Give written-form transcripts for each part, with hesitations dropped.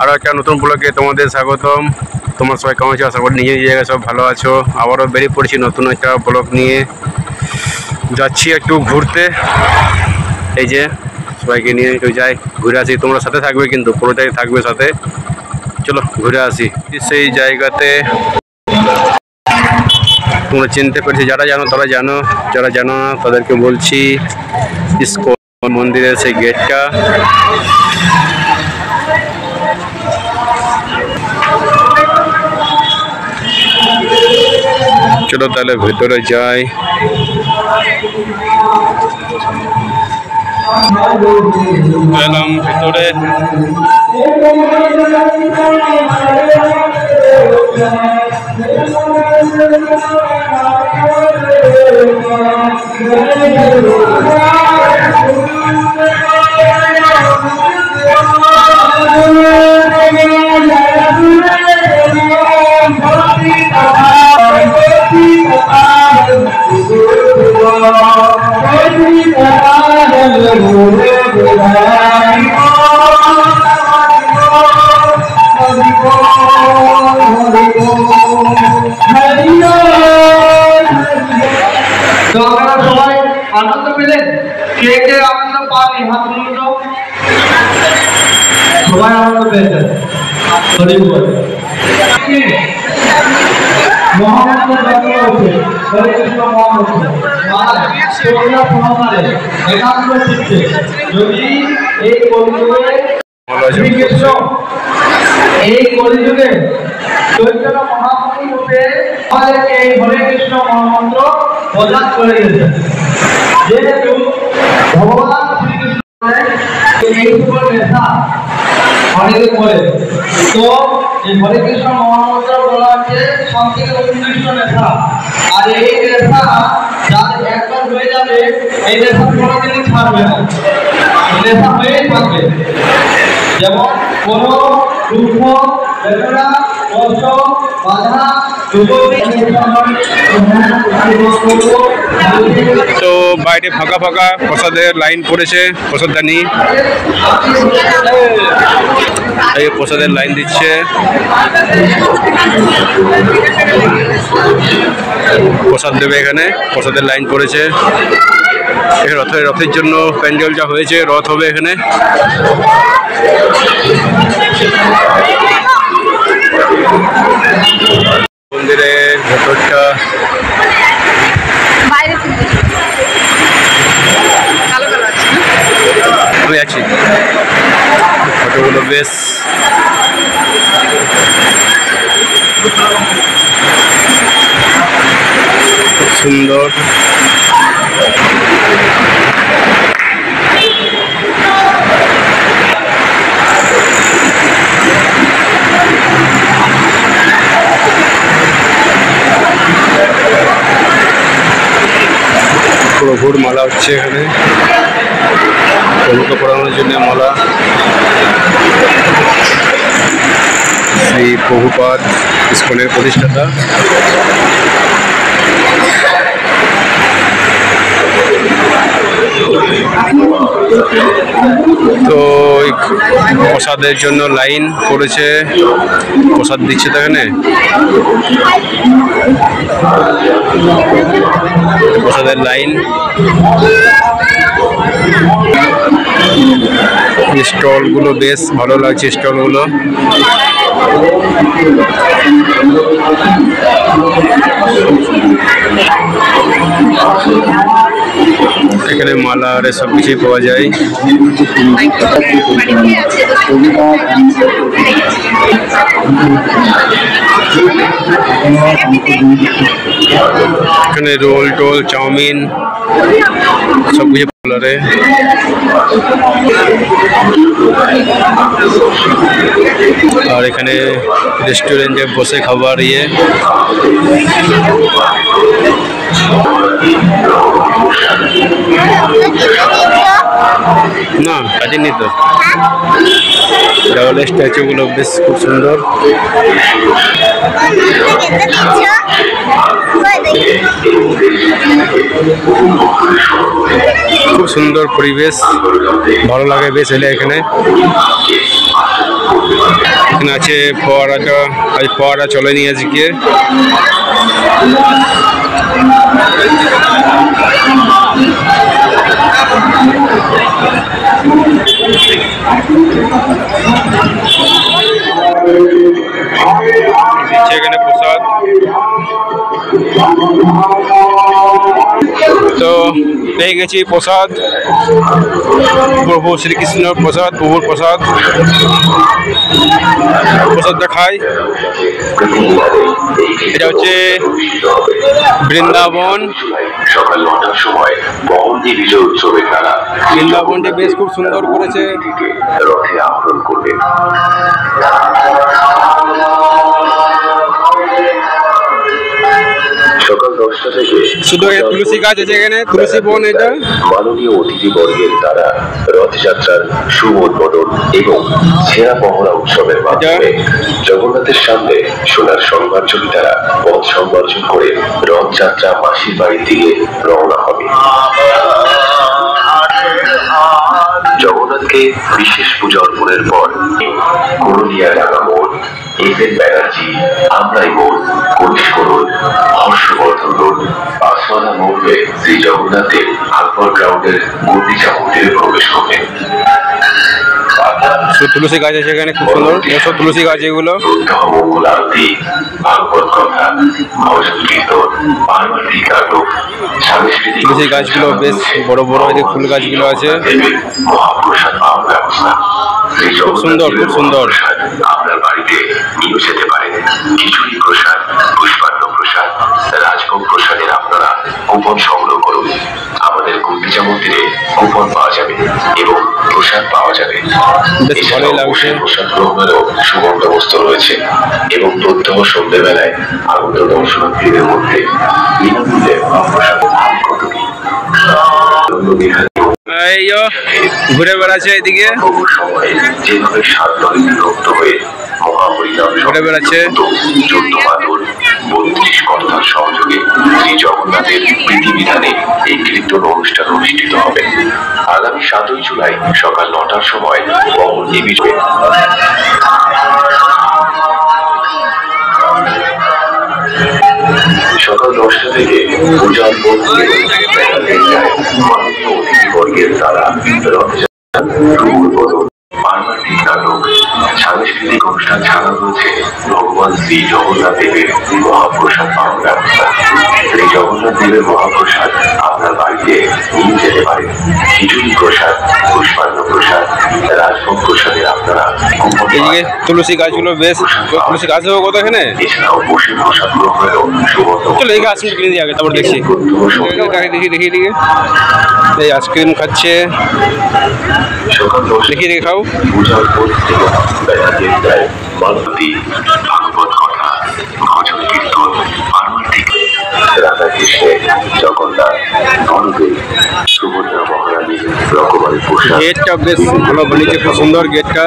আরও একটা নতুন ব্লগে তোমাদের স্বাগতম। তোমার সবাই কেমন আছো? আশা করি নিজের জায়গায় সব ভালো আছো। আবারও বেরিয়ে পড়েছি নতুন একটা ব্লগ নিয়ে। যাচ্ছি একটু ঘুরতে, এই যে সবাইকে নিয়ে একটু যাই, ঘুরে আসি। তোমরা সাথে থাকবে কিন্তু, পুরোটাই থাকবে সাথে। চলো ঘুরে আসি সেই জায়গাতে। তোমরা চিনতে পেরেছি, যারা জানো তারা জানো, যারা জানো না তাদেরকে বলছি ইসকন মন্দিরের সেই গেটটা। চলো তাহলে ভেতরে যাই। এলাম ভেতরে। তো আপনারা সবাই আনন্দ পেলেন? কে কে আনন্দ পাননি হাত তুলুন তো। সবাই আনন্দ পেয়েছেন। মহামন্ত্র জন্ম হচ্ছে হরে কৃষ্ণ মহামন্ত্র একান্ত চিত্তে যদি এই কলিযুগে শ্রীকৃষ্ণ এই কলিযুগে চৈতন্য মহাপ্রভু রূপে আমাদেরকে এই হরে কৃষ্ণ মহামন্ত্র প্রদান করে দিয়েছেন। যেহেতু ভগবান শ্রীকৃষ্ণের এইটুকু নেশা অনেকে করে, তো এই হরে কৃষ্ণ মহামন্ত্র বলা হচ্ছে সবথেকে উৎকৃষ্ট নেশা। আর এই নেশা যাদের একবার হয়ে যাবে, এই নেশা কোনোদিনই ছাড়বে না, নেশা হয়েই থাকবে। যেমন কোনো দুঃখ, বেদনা, কষ্ট, বাধা তো বাইরে ফাঁকা ফাঁকা প্রসাদের লাইন পড়েছে, প্রসাদদানি এই প্রসাদের লাইন দিচ্ছে। প্রসাদ দেবে এখানে, প্রসাদের লাইন পড়েছে। রথের জন্য প্যান্ডেলটা হয়েছে, রথ হবে এখানে। মন্দিরের ভেতরটা আমি আছি, ফটোগুলো বেশ খুব সুন্দর। প্রভুর মালা হচ্ছে এখানে, প্রভুকে পড়ানোর জন্য মালা। শ্রী প্রভুপাদ ইসকনের প্রতিষ্ঠাতা। তো প্রসাদের জন্য লাইন পড়েছে, প্রসাদ দিচ্ছে তো এখানে। প্রসাদের লাইন, স্টলগুলো বেশ ভালো লাগছে, স্টলগুলো। এখানে মালা আর সব কিছুই পাওয়া যায়। এখানে রোল টোল, চাউমিন সব কিছু পার্লারে। আর এখানে রেস্টুরেন্টে বসে খাবার ইয়ে। না কাটিনি তো। দেওয়ালের স্ট্যাচুগুলো বেশ খুব সুন্দর। খুব সুন্দর পরিবেশ, ভালো লাগে বেশ এলে এখানে। এখানে আছে ফোয়ারাটা, আজ ফোয়ারা চলেনি আজকে। এখানে প্রসাদ তো পেয়ে গেছি, প্রসাদ প্রভু শ্রীকৃষ্ণর প্রসাদ, প্রভুর প্রসাদ। প্রসাদটা খাই। এটা হচ্ছে বৃন্দাবন। সকাল 9টার সময় বহন্তি বিজয় উৎসবের দ্বারা বৃন্দাবনটা বেশ খুব সুন্দর করেছে। রথে আহরণ করবে। সকাল 10টা থেকে শুধু তুলসী গাছ আছে এখানে, তুলসী বন। এটা মাননীয় অতিথিবর্গের দ্বারা রথযাত্রার শুভ উদ্বোধন এবং ছেঁড়া পহরা উৎসবের মাধ্যমে জগন্নাথের সামনে সোনার সংবার্জনীতারা পথ সংবর্জন করে রথযাত্রা মাসির বাড়ির দিকে রওনা হবে। জগন্নাথকে বিশেষ পূজা অর্পণের পর করুলিয়া ডাঙ্গা মোড়, এস.এন. ব্যানার্জি, আমরাই মোড়, কনিষ্ক রোড, হর্ষবর্ধন রোড, পাঁচমালা মোড় হয়ে শ্রী জগন্নাথের আকবর গ্রাউন্ডের গুন্ডিচা মন্দিরে প্রবেশ করবে। তুলসী গাছ আছে এখানে, খুব সুন্দর। এসব তুলসী গাছ এগুলো। মঙ্গল আরতি, ভাগবত কথা, ভজন কীর্তন, পার্বতী নাটক, সাংস্কৃতিক তুলসী গাছগুলো বেশ বড় বড়, এদিকে ফুল গাছগুলো আছে। মহাপ্রসাদ পাওয়ার ব্যবস্থা। খুব সুন্দর, খুব সুন্দর। আপনার বাড়িতে নিয়ে যেতে পারেন। খিচুড়ি প্রসাদ, পুষ্পান্ন প্রসাদ, রাজভোগ প্রসাদের আপনারা কুপন সংগ্রহ করুন। আমাদের গুন্ডিচা মন্দিরে কুপন পাওয়া যাবে এবং প্রসাদ পাওয়া যাবে। বেশ ভালোই লাগছে। প্রসাদ গ্রহণেরও সুবন্দোবস্ত রয়েছে এবং তথ্য সন্ধ্যেবেলায় আগত দর্শনার্থীদের মধ্যে বিনামূল্যে মহাপ্রসাদ ঘুরে বেড়াচ্ছে এদিকে, যেভাবে সাধ্য বিরক্ত হয়ে মহাপরিণাম ঘুরে বেড়াচ্ছে। 14 মাদুর 32 কর্তার সহযোগে শ্রী জগন্নাথের বিধিবিধানে এই কীর্তন অনুষ্ঠান অনুষ্ঠিত হবে। আগামী 7ই জুলাই সকাল 9টার সময় বহন্তি বিজয়। সকাল 10টা থেকে পূজা অর্পণ মাননীয় অতিথিবর্গের দ্বারা রথযাত্রা শুভ উদ্বোধন, পার্বতী নাটক, সাংস্কৃতিক অনুষ্ঠান ছাড়া রয়েছে ভগবান শ্রী জগন্নাথ দেবের মহাপ্রসাদ পাওয়ার ব্যবস্থা। শ্রী জগন্নাথ দেবের মহাপ্রসাদ আপনার বাড়িতে নিয়ে যেতে পারেন। খিচুড়ি প্রসাদ, পুষ্পান্ন প্রসাদ, রাজভোগ প্রসাদের আপনারা এদিকে তুলসী গাছগুলো বেশ, তুলসী গাছ হবে কত এখানে। এছাড়াও বসে প্রসাদ গ্রহণেরও সুবন্দোবস্ত। চলো এই আইসক্রিম কিনে দিই আগে, তারপর দেখছি। দেখি দেখি দেখি, এই আইসক্রিম খাচ্ছে। সকাল 10 দেখি দেখি খাও। পূজার পর থেকে ব্যানার্জির দেয় মালতী, ভাগবত কথা, ভজন কীর্তন, পার্বতী, রাধাকৃষ্ণের, জগন্নাথ, বলদেব, সুভদ্রা মহারানী, রকমারি পোশাক। গেটটা বেশ ভালো বানিয়েছে, খুব সুন্দর গেটটা।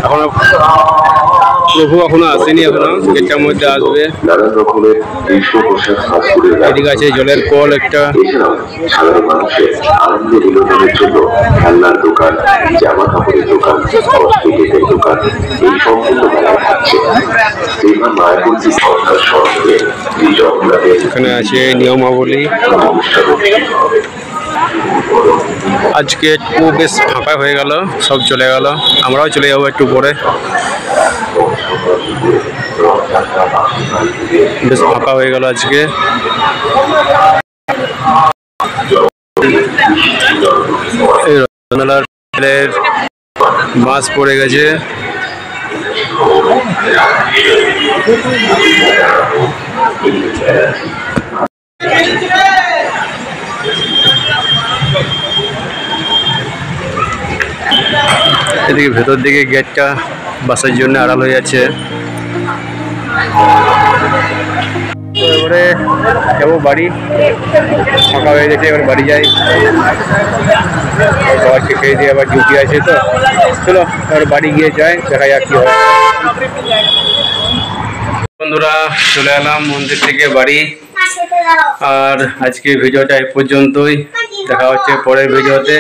এখনো প্রভু এখনো আসেনি, এখনো গেটটার মধ্যে আসবে। নানান রকমের কৃষ্ণ পোশাক ফাস্টফুডের এদিকে আছে জলের কল একটা। এছাড়াও সাধারণ মানুষের আনন্দ বিনোদনের জন্য খেলনার দোকান, জামা কাপড়ের দোকান, কসমেটিকের দোকান এই সম্পূর্ণ মেলায় থাকছে। শ্রীমান মায়াপুরজি সরকার সহযোগে শ্রী জগন্নাথের এখানে আছে নিয়মাবলী। অনুষ্ঠান অনুষ্ঠিত হবে। আজকে একটু বেশ ফাঁকা হয়ে গেল, সব চলে গেল। আমরাও চলে যাবো একটু পরে। বেশ ফাঁকা হয়ে গেল আজকে। এই রথমেলার বাস পড়ে গেছে। এদিকে ভেতর দিকে গেটটা বাসের জন্য আড়াল হয়ে যাচ্ছে। তো এবারে যাবো বাড়ি, ফাঁকা হয়ে গেছে, এবার বাড়ি যাই। সবাইকে খেয়ে দিয়ে আবার ডিউটি আছে, তো চলো এবার বাড়ি গিয়ে যাই, দেখা যাক কি হয়। বন্ধুরা চলে এলাম মন্দির থেকে বাড়ি। আর আজকে ভিডিওটা এই পর্যন্তই, দেখা হচ্ছে পরের ভিডিওতে।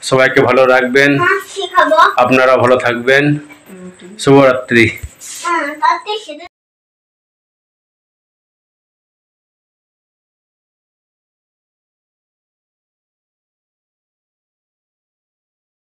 সবাইকে ভালো রাখবেন, আপনারা ভালো থাকবেন। শুভরাত্রি।